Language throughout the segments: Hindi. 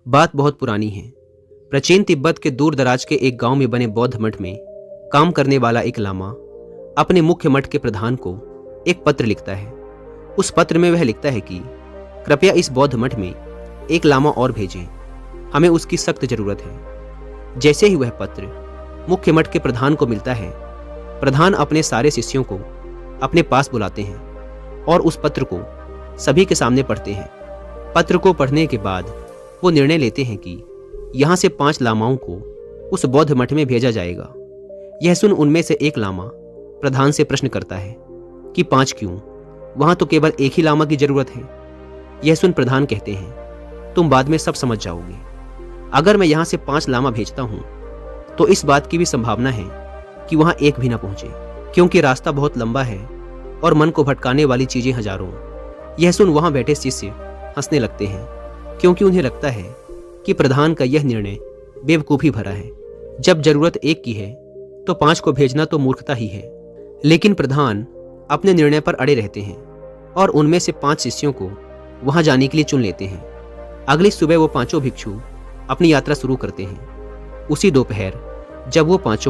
बात बहुत पुरानी है। प्राचीन तिब्बत के दूर दराज के एक गांव में बने बौद्ध मठ में काम करने वाला एक लामा अपने मुख्य मठ के प्रधान को एक पत्र लिखता है। उस पत्र में वह लिखता है कि कृपया इस बौद्ध मठ में एक लामा और भेजें, हमें उसकी सख्त जरूरत है। जैसे ही वह पत्र मुख्य मठ के प्रधान को मिलता है, प्रधान अपने सारे शिष्यों को अपने पास बुलाते हैं और उस पत्र को सभी के सामने पढ़ते हैं। पत्र को पढ़ने के बाद वो निर्णय लेते हैं कि यहाँ से 5 लामाओं को उस बौद्ध मठ में भेजा जाएगा। यह सुन उनमें से एक लामा प्रधान से प्रश्न करता है कि 5 क्यों? वहां तो केवल एक ही लामा की जरूरत है। यह सुन प्रधान कहते हैं, तुम बाद में सब समझ जाओगे। अगर मैं यहाँ से 5 लामा भेजता हूँ तो इस बात की भी संभावना है कि वहां एक भी ना पहुंचे, क्योंकि रास्ता बहुत लंबा है और मन को भटकाने वाली चीजें हजारों। यह सुन वहां बैठे शिष्य हंसने लगते हैं, क्योंकि उन्हें लगता है कि प्रधान का यह निर्णय बेवकूफी भरा है। जब जरूरत एक की है तो 5 को भेजना तो मूर्खता ही है। लेकिन प्रधान अपने निर्णय पर अड़े रहते हैं और उनमें से 5 शिष्यों को वहां जाने के लिए चुन लेते हैं। अगली सुबह वो 5 भिक्षु अपनी यात्रा शुरू करते हैं। उसी दोपहर जब वो 5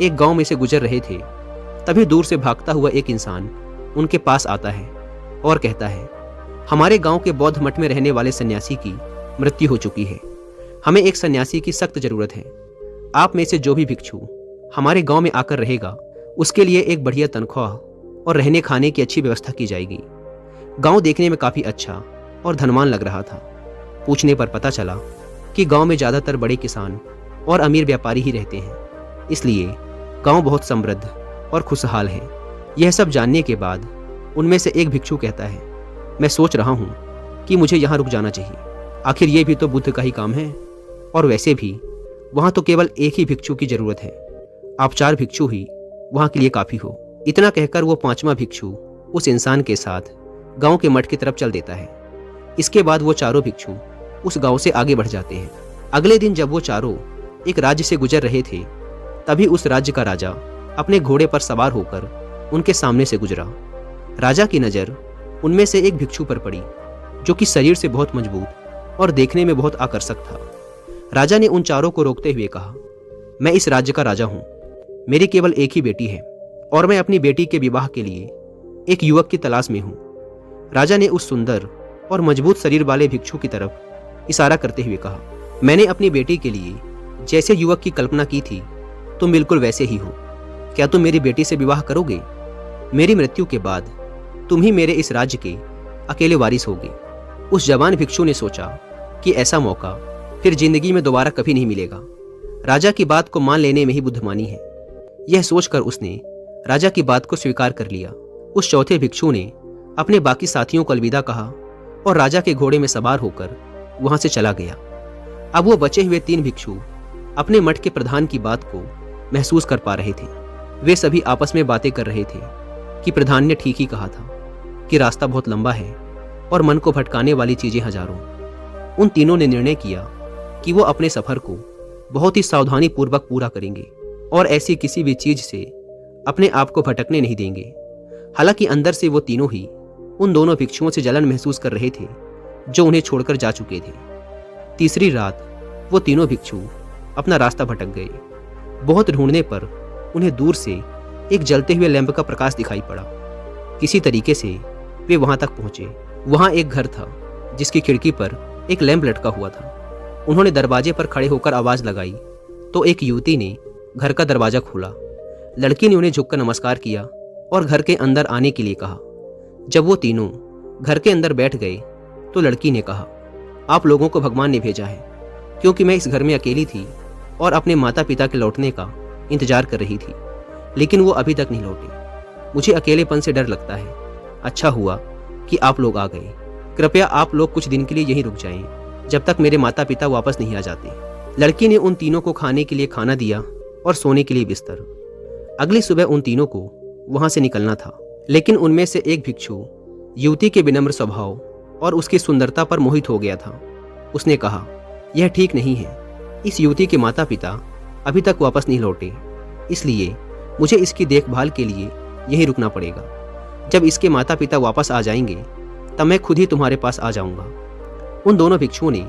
एक गांव में से गुजर रहे थे, तभी दूर से भागता हुआ एक इंसान उनके पास आता है और कहता है, हमारे गांव के बौद्ध मठ में रहने वाले सन्यासी की मृत्यु हो चुकी है। हमें एक सन्यासी की सख्त जरूरत है। आप में से जो भी भिक्षु हमारे गांव में आकर रहेगा, उसके लिए एक बढ़िया तनख्वाह और रहने खाने की अच्छी व्यवस्था की जाएगी। गांव देखने में काफी अच्छा और धनवान लग रहा था। पूछने पर पता चला कि गांव में ज्यादातर बड़े किसान और अमीर व्यापारी ही रहते हैं, इसलिए गांव बहुत समृद्ध और खुशहाल है। यह सब जानने के बाद उनमें से एक भिक्षु कहता है, मैं सोच रहा हूं कि मुझे यहां रुक जाना चाहिए। आखिर ये भी तो बुद्ध का ही काम है, और वैसे भी वहां तो केवल एक ही भिक्षु की जरूरत है। आप 4 भिक्षु ही वहां के लिए काफी हो। इतना कहकर वो 5वां भिक्षु उस इंसान के साथ गांव के मठ की तरफ चल देता है। इसके बाद वो चारों भिक्षु उस गांव से आगे बढ़ जाते हैं। अगले दिन जब वो चारों एक राज्य से गुजर रहे थे, तभी उस राज्य का राजा अपने घोड़े पर सवार होकर उनके सामने से गुजरा। राजा की नजर उनमें से एक भिक्षु पर पड़ी, जो कि शरीर से बहुत मजबूत और देखने में बहुत आकर्षक था। राजा ने उन चारों को रोकते हुए कहा, मैं इस राज्य का राजा हूं। मेरी केवल एक ही बेटी है और मैं अपनी बेटी के विवाह के लिए एक युवक की तलाश में हूं। राजा ने उस सुंदर और मजबूत शरीर वाले भिक्षु की तरफ इशारा करते हुए कहा, मैंने अपनी बेटी के लिए जैसे युवक की कल्पना की थी, तुम बिल्कुल वैसे ही हो। क्या तुम मेरी बेटी से विवाह करोगे? मेरी मृत्यु के बाद तुम ही मेरे इस राज्य के अकेले वारिस होगे। उस जवान भिक्षु ने सोचा कि ऐसा मौका फिर जिंदगी में दोबारा कभी नहीं मिलेगा। राजा की बात को मान लेने में ही बुद्धिमानी है। यह सोचकर उसने राजा की बात को स्वीकार कर लिया। उस चौथे भिक्षु ने अपने बाकी साथियों को अलविदा कहा और राजा के घोड़े में सवार होकर वहां से चला गया। अब वो बचे हुए 3 भिक्षु अपने मठ के प्रधान की बात को महसूस कर पा रहे थे। वे सभी आपस में बातें कर रहे थे कि प्रधान ने ठीक ही कहा था कि रास्ता बहुत लंबा है और मन को भटकाने वाली चीजें हजारों। उन तीनों ने निर्णय किया कि वो अपने सफर को बहुत ही सावधानी पूर्वक पूरा करेंगे और ऐसी किसी भी चीज से अपने आप को भटकने नहीं देंगे। हालांकि अंदर से वो तीनों ही उन दोनों भिक्षुओं से जलन महसूस कर रहे थे जो उन्हें छोड़कर जा चुके थे। तीसरी रात वो तीनों भिक्षु अपना रास्ता भटक गए। बहुत ढूंढने पर उन्हें दूर से एक जलते हुए लैंप का प्रकाश दिखाई पड़ा। किसी तरीके से वे वहां तक पहुंचे। वहां एक घर था जिसकी खिड़की पर एक लैंप लटका हुआ था। उन्होंने दरवाजे पर खड़े होकर आवाज लगाई तो एक युवती ने घर का दरवाजा खोला। लड़की ने उन्हें झुककर नमस्कार किया और घर के अंदर आने के लिए कहा। जब वो तीनों घर के अंदर बैठ गए तो लड़की ने कहा, आप लोगों को भगवान ने भेजा है, क्योंकि मैं इस घर में अकेली थी और अपने माता पिता के लौटने का इंतजार कर रही थी, लेकिन वो अभी तक नहीं लौटे। मुझे अकेलेपन से डर लगता है। अच्छा हुआ कि आप लोग आ गए। कृपया आप लोग कुछ दिन के लिए यहीं रुक जाएं, जब तक मेरे माता पिता वापस नहीं आ जाते। लड़की ने उन तीनों को खाने के लिए खाना दिया और सोने के लिए बिस्तर। अगली सुबह उन तीनों को वहां से निकलना था, लेकिन उनमें से एक भिक्षु युवती के विनम्र स्वभाव और उसकी सुंदरता पर मोहित हो गया था। उसने कहा, यह ठीक नहीं है। इस युवती के माता पिता अभी तक वापस नहीं लौटे, इसलिए मुझे इसकी देखभाल के लिए यहीं रुकना पड़ेगा। जब इसके माता पिता वापस आ जाएंगे तब मैं खुद ही तुम्हारे पास आ जाऊंगा। उन दोनों भिक्षुओं ने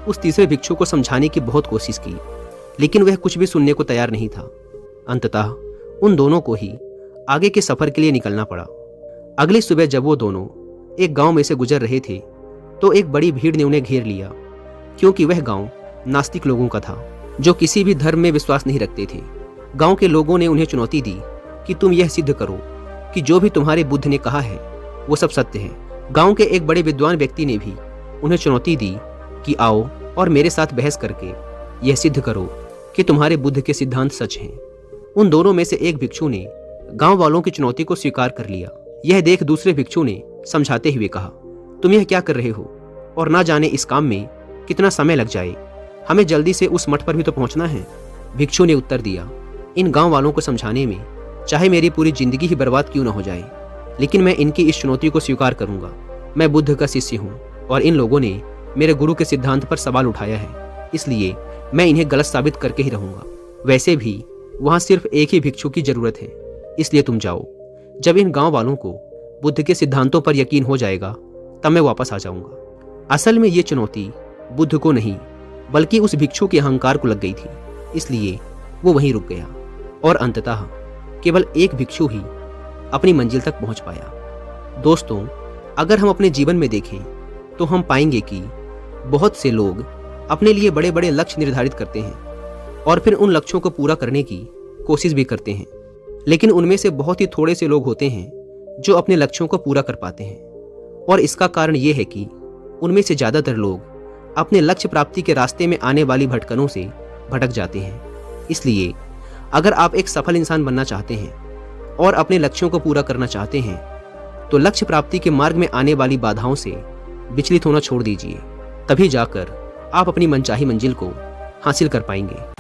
उस तीसरे भिक्षु को समझाने की बहुत कोशिश की, लेकिन वह कुछ भी सुनने को तैयार नहीं था। अंततः उन दोनों को ही आगे के सफर के लिए निकलना पड़ा। अगली सुबह जब वो दोनों एक गांव में से गुजर रहे थे तो एक बड़ी भीड़ ने उन्हें घेर लिया, क्योंकि वह गांव नास्तिक लोगों का था जो किसी भी धर्म में विश्वास नहीं रखते थे। गांव के लोगों ने उन्हें चुनौती दी कि तुम यह सिद्ध करो कि जो भी तुम्हारे बुद्ध ने कहा है वो सब सत्य है। गांव के एक बड़े विद्वान व्यक्ति ने भी उन्हें चुनौती दी कि आओ और मेरे साथ बहस करके यह सिद्ध करो कि तुम्हारे बुद्ध के सिद्धांत सच हैं। उन दोनों में से एक भिक्षु ने गांव वालों की चुनौती को स्वीकार कर लिया। यह देख दूसरे भिक्षु ने समझाते हुए कहा, तुम यह क्या कर रहे हो और ना जाने इस काम में कितना समय लग जाए, हमें जल्दी से उस मठ पर भी तो पहुंचना है। भिक्षु ने उत्तर दिया, इन गांव वालों को समझाने में चाहे मेरी पूरी जिंदगी ही बर्बाद क्यों न हो जाए, लेकिन मैं इनकी इस चुनौती को स्वीकार करूंगा। मैं बुद्ध का शिष्य हूँ और इन लोगों ने मेरे गुरु के सिद्धांत पर सवाल उठाया है, इसलिए मैं इन्हें गलत साबित करके ही रहूंगा। वैसे भी वहां सिर्फ एक ही भिक्षु की जरूरत है, इसलिए तुम जाओ। जब इन गांव वालों को बुद्ध के सिद्धांतों पर यकीन हो जाएगा तब मैं वापस आ जाऊंगा। असल में ये चुनौती बुद्ध को नहीं बल्कि उस भिक्षु के अहंकार को लग गई थी, इसलिए वो वहीं रुक गया और अंततः केवल एक भिक्षु ही अपनी मंजिल तक पहुंच पाया। दोस्तों, अगर हम अपने जीवन में देखें तो हम पाएंगे कि बहुत से लोग अपने लिए बड़े बड़े लक्ष्य निर्धारित करते हैं और फिर उन लक्ष्यों को पूरा करने की कोशिश भी करते हैं, लेकिन उनमें से बहुत ही थोड़े से लोग होते हैं जो अपने लक्ष्यों को पूरा कर पाते हैं। और इसका कारण ये है कि उनमें से ज़्यादातर लोग अपने लक्ष्य प्राप्ति के रास्ते में आने वाली भटकनों से भटक जाते हैं। इसलिए अगर आप एक सफल इंसान बनना चाहते हैं और अपने लक्ष्यों को पूरा करना चाहते हैं तो लक्ष्य प्राप्ति के मार्ग में आने वाली बाधाओं से विचलित होना छोड़ दीजिए, तभी जाकर आप अपनी मनचाही मंजिल को हासिल कर पाएंगे।